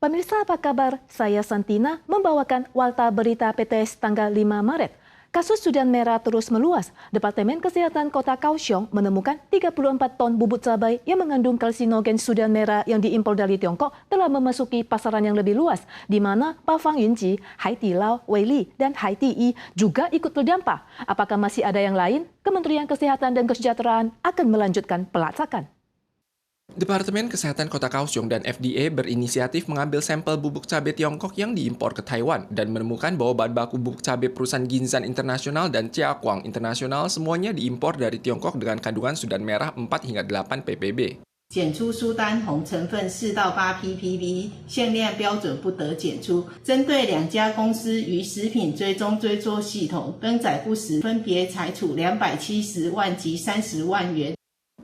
Pemirsa apa kabar? Saya Santina membawakan Warta Berita PTS tanggal 5 Maret. Kasus Sudan Merah terus meluas. Departemen Kesehatan Kota Kaohsiung menemukan 34 ton bubuk cabai yang mengandung kalsinogen Sudan Merah yang diimpor dari Tiongkok telah memasuki pasaran yang lebih luas, di mana Pafang Yunji, Haidilao, Weili, dan Haiti juga ikut terdampak. Apakah masih ada yang lain? Kementerian Kesehatan dan Kesejahteraan akan melanjutkan pelacakan. Departemen Kesehatan Kota Kaohsiung dan FDA berinisiatif mengambil sampel bubuk cabai Tiongkok yang diimpor ke Taiwan dan menemukan bahwa bahan baku bubuk cabai perusahaan Ginzan Internasional dan Jiaquang Internasional semuanya diimpor dari Tiongkok dengan kandungan Sudan Merah 4 hingga 8 ppb. 检出苏丹红成分4到8 ppb， 限量标准不得检出。针对2家公司于食品追踪追踪系统更载不实，分别裁处270万及30万元。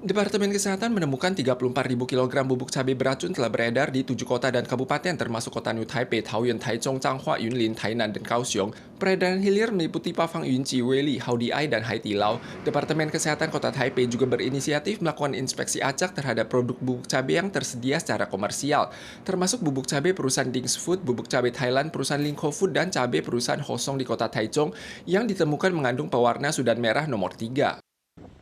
Departemen Kesehatan menemukan 34.000 kg bubuk cabai beracun telah beredar di 7 kota dan kabupaten termasuk kota New Taipei, Taoyuan, Taichung, Changhua, Yunlin, Tainan, dan Kaohsiung. Peredaran hilir meliputi Pafang Yunji, Weili, Haodiai, dan Haidilao. Departemen Kesehatan Kota Taipei juga berinisiatif melakukan inspeksi acak terhadap produk bubuk cabai yang tersedia secara komersial, termasuk bubuk cabai perusahaan Dings Food, bubuk cabai Thailand perusahaan Lingko Food, dan cabai perusahaan Hosong di kota Taichung yang ditemukan mengandung pewarna Sudan Merah nomor 3.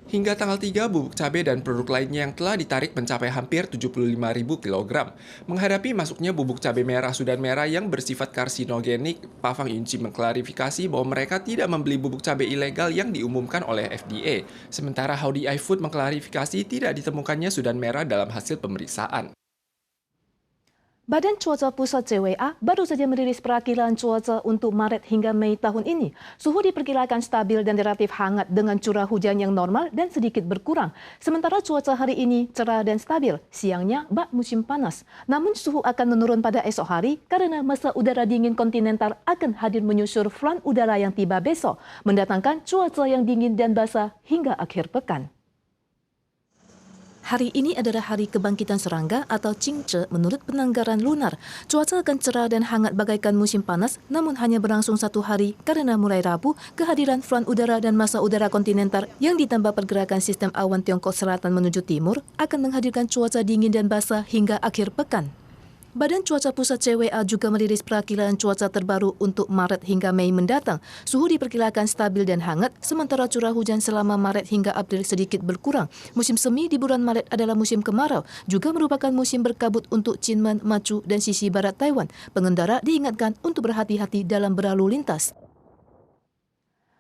Hingga tanggal 3, bubuk cabai dan produk lainnya yang telah ditarik mencapai hampir 75.000 kg. Menghadapi masuknya bubuk cabai merah Sudan Merah yang bersifat karsinogenik, Pafang Yunji mengklarifikasi bahwa mereka tidak membeli bubuk cabai ilegal yang diumumkan oleh FDA. Sementara Haodiai Food mengklarifikasi tidak ditemukannya Sudan Merah dalam hasil pemeriksaan. Badan Cuaca Pusat CWA baru saja merilis perakilan cuaca untuk Maret hingga Mei tahun ini. Suhu diperkirakan stabil dan relatif hangat dengan curah hujan yang normal dan sedikit berkurang. Sementara cuaca hari ini cerah dan stabil, siangnya bak musim panas. Namun suhu akan menurun pada esok hari karena masa udara dingin kontinental akan hadir menyusul front udara yang tiba besok, mendatangkan cuaca yang dingin dan basah hingga akhir pekan. Hari ini adalah hari kebangkitan serangga atau Qingzhe menurut penanggaran lunar. Cuaca akan cerah dan hangat bagaikan musim panas, namun hanya berlangsung 1 hari karena mulai Rabu, kehadiran front udara dan massa udara kontinental yang ditambah pergerakan sistem awan Tiongkok Selatan menuju timur akan menghadirkan cuaca dingin dan basah hingga akhir pekan. Badan Cuaca Pusat CWA juga merilis perakilan cuaca terbaru untuk Maret hingga Mei mendatang. Suhu diperkirakan stabil dan hangat, sementara curah hujan selama Maret hingga April sedikit berkurang. Musim semi di bulan Maret adalah musim kemarau, juga merupakan musim berkabut untuk Kinmen, Machu, dan sisi barat Taiwan. Pengendara diingatkan untuk berhati-hati dalam berlalu lintas.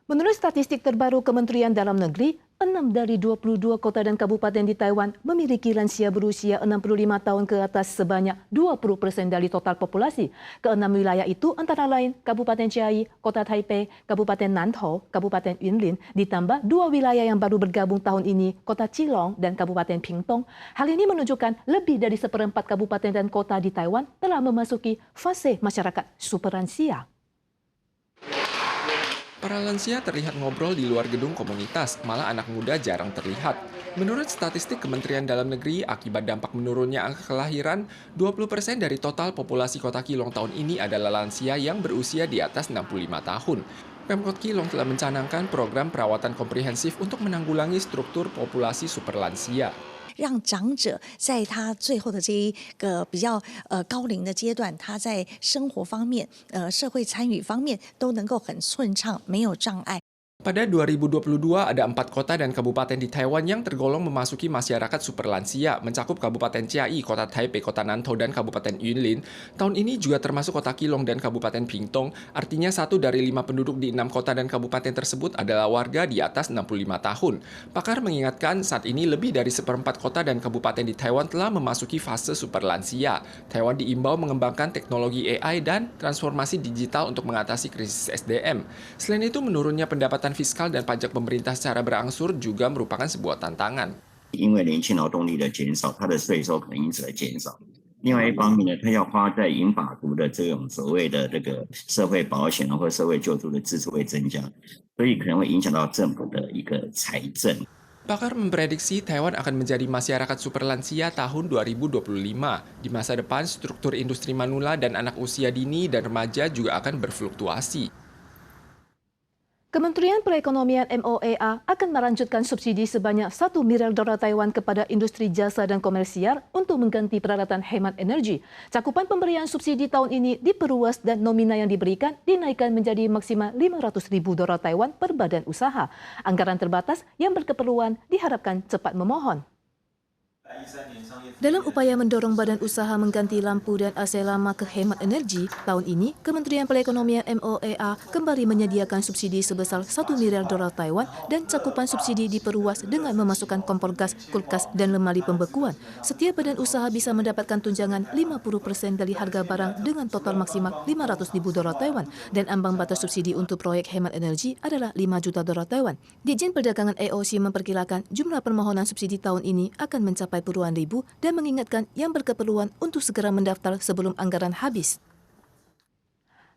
Menurut statistik terbaru Kementerian Dalam Negeri, 6 dari 22 kota dan kabupaten di Taiwan memiliki lansia berusia 65 tahun ke atas sebanyak 20% dari total populasi. Keenam wilayah itu antara lain Kabupaten Chiayi, Kota Taipei, Kabupaten Nantou, Kabupaten Yunlin, ditambah 2 wilayah yang baru bergabung tahun ini, Kota Qilong dan Kabupaten Pingtung. Hal ini menunjukkan lebih dari 1/4 kabupaten dan kota di Taiwan telah memasuki fase masyarakat superlansia. Para lansia terlihat ngobrol di luar gedung komunitas, malah anak muda jarang terlihat. Menurut statistik Kementerian Dalam Negeri, akibat dampak menurunnya angka kelahiran, 20% dari total populasi kota Qilong tahun ini adalah lansia yang berusia di atas 65 tahun. Pemkot Qilong telah mencanangkan program perawatan komprehensif untuk menanggulangi struktur populasi superlansia. 让长者在他最后的这一个比较高龄的阶段，他在生活方面、社会参与方面都能够很顺畅，没有障碍。 Pada 2022, ada 4 kota dan kabupaten di Taiwan yang tergolong memasuki masyarakat superlansia, mencakup Kabupaten Chiayi, Kota Taipei, Kota Nantou, dan Kabupaten Yunlin. Tahun ini juga termasuk Kota Qilong dan Kabupaten Pingtung, artinya 1 dari 5 penduduk di 6 kota dan kabupaten tersebut adalah warga di atas 65 tahun. Pakar mengingatkan saat ini lebih dari 1/4 kota dan kabupaten di Taiwan telah memasuki fase superlansia. Taiwan diimbau mengembangkan teknologi AI dan transformasi digital untuk mengatasi krisis SDM. Selain itu, menurunnya pendapatan fiskal dan pajak pemerintah secara berangsur juga merupakan sebuah tantangan. 因为年轻劳动力的减少，它的税收可能因此而减少。另外一方面呢，它要花在银发族的这种所谓的这个社会保险或社会救助的支出会增加，所以可能会影响到政府的一个财政。 Pakar memprediksi Taiwan akan menjadi masyarakat superlansia tahun 2025. Di masa depan, struktur industri manula dan anak usia dini dan remaja juga akan berfluktuasi. Kementerian Perekonomian MOEA akan melanjutkan subsidi sebanyak 1 miliar dolar Taiwan kepada industri jasa dan komersial untuk mengganti peralatan hemat energi. Cakupan pemberian subsidi tahun ini diperluas dan nominal yang diberikan dinaikkan menjadi maksimal 500 ribu dolar Taiwan per badan usaha. Anggaran terbatas yang berkeperluan diharapkan cepat memohon. Dalam upaya mendorong badan usaha mengganti lampu dan AC lama ke hemat energi, tahun ini Kementerian Perekonomian MOEA kembali menyediakan subsidi sebesar 1 miliar dolar Taiwan dan cakupan subsidi diperluas dengan memasukkan kompor gas, kulkas dan lemari pembekuan. Setiap badan usaha bisa mendapatkan tunjangan 50% dari harga barang dengan total maksimal 500 ribu dolar Taiwan dan ambang batas subsidi untuk proyek hemat energi adalah 5 juta dolar Taiwan. Ditjen Perdagangan AOC memperkirakan jumlah permohonan subsidi tahun ini akan mencapai puluhan ribu dan mengingatkan yang berkeperluan untuk segera mendaftar sebelum anggaran habis.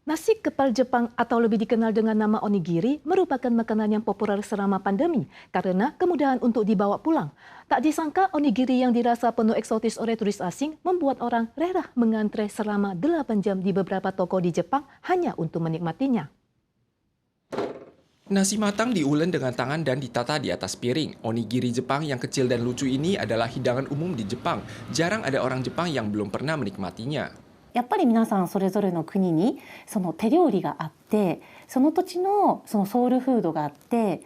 Nasi kepal Jepang atau lebih dikenal dengan nama onigiri merupakan makanan yang populer selama pandemi karena kemudahan untuk dibawa pulang. Tak disangka onigiri yang dirasa penuh eksotis oleh turis asing membuat orang rela mengantre selama 8 jam di beberapa toko di Jepang hanya untuk menikmatinya. Nasi matang diulen dengan tangan dan ditata di atas piring. Onigiri Jepang yang kecil dan lucu ini adalah hidangan umum di Jepang. Jarang ada orang Jepang yang belum pernah menikmatinya. やっぱり皆さんそれぞれの国にその手料理があって、その土地のそのソウルフードがあって、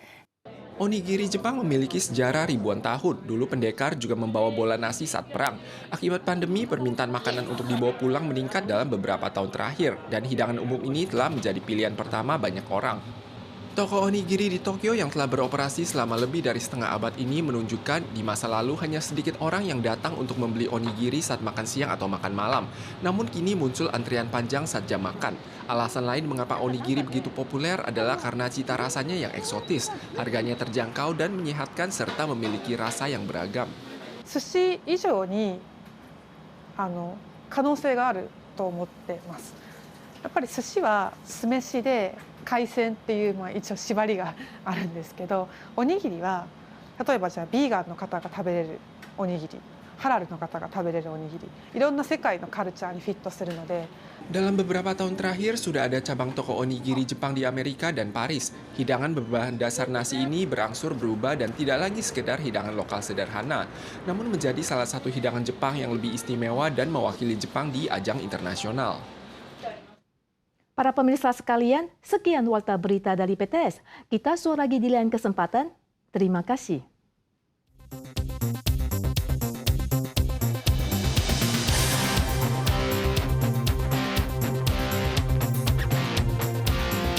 Onigiri Jepang memiliki sejarah ribuan tahun. Dulu pendekar juga membawa bola nasi saat perang. Akibat pandemi, permintaan makanan untuk dibawa pulang meningkat dalam beberapa tahun terakhir. Dan hidangan umum ini telah menjadi pilihan pertama banyak orang. Toko onigiri di Tokyo yang telah beroperasi selama lebih dari setengah abad ini menunjukkan di masa lalu hanya sedikit orang yang datang untuk membeli onigiri saat makan siang atau makan malam. Namun kini muncul antrian panjang saat jam makan. Alasan lain mengapa onigiri begitu populer adalah karena cita rasanya yang eksotis, harganya terjangkau dan menyehatkan serta memiliki rasa yang beragam. 寿司以上に可能性があると思ってます。やっぱり寿司は酢飯で海鮮っていう一応縛りがあるんですけど、おにぎりは例えばじゃあビーガンの方が食べれるおにぎり、ハラルの方が食べれるおにぎり、いろんな世界のカルチャーにフィットするので。 Dalam beberapa tahun terakhir, sudah ada cabang toko onigiri Jepang di Amerika dan Paris. Hidangan berbahan dasar nasi ini berangsur berubah dan tidak lagi sekedar hidangan lokal sederhana, namun menjadi salah satu hidangan Jepang yang lebih istimewa dan mewakili Jepang di ajang internasional. Para pemirsa sekalian, sekian warta berita dari PTS. Kita suara lagi di lain kesempatan. Terima kasih.